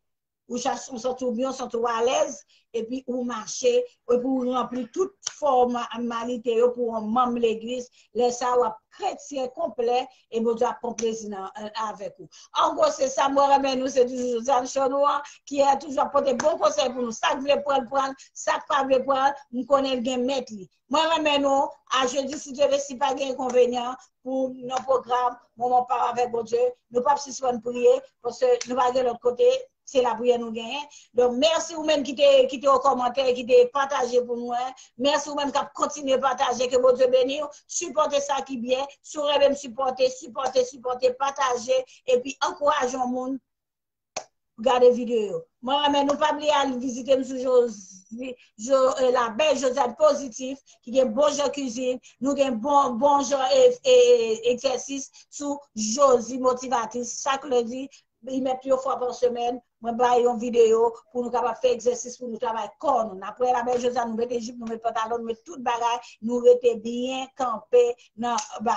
Ou cherchons sent bien, sent à l'aise, et puis ou marcher, et pour remplir toute formalité pour un membre de l'église, laisser un chrétien complet, et vous doit prendre plaisir avec vous. En gros, c'est ça, moi, nous, c'est toujours Jeanne Chanois, qui a toujours apporté bon conseil pour nous. Ça que vous voulez prendre, ça que vous voulez prendre, nous connaissons le maître. Moi, nous, à jeudi, si Dieu veut, si pas d'inconvénient pour nos programmes, on parle avec mon Dieu, nous ne pouvons pas suspendre prier, parce que nous allons de l'autre côté. C'est la prière nous gagne. Donc, merci vous-même qui t'es au commentaire, qui t'es partagé pour nous. Merci vous-même qui continuez à partager, que votre Dieu bénisse. Supportez ça qui bien. Sourez même supporter, partager. Et puis, encourageons le monde. Regardez la vidéo. Moi, mais nous pas oublier à visiter la belle Josiane Positive, qui est bon genre cuisine, nous avons bon genre exercice sous Josie Motivatrice. Chaque lundi, il met plusieurs fois par semaine. Moi, je une vidéo pour nous faire exercice, pour nous travailler comme nous. Après la belle Josiane, nous mettons les jupes, nous mettons les pantalons, nous mettons tout le bagage, nous restons bien campés dans la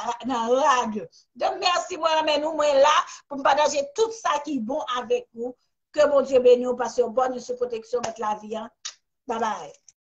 radio. Donc, merci, moi, mais nous, moi, là, pour partager tout ça qui est bon avec vous. Que mon Dieu bénisse, parce que bonne protection, mettre la vie. Bye bye.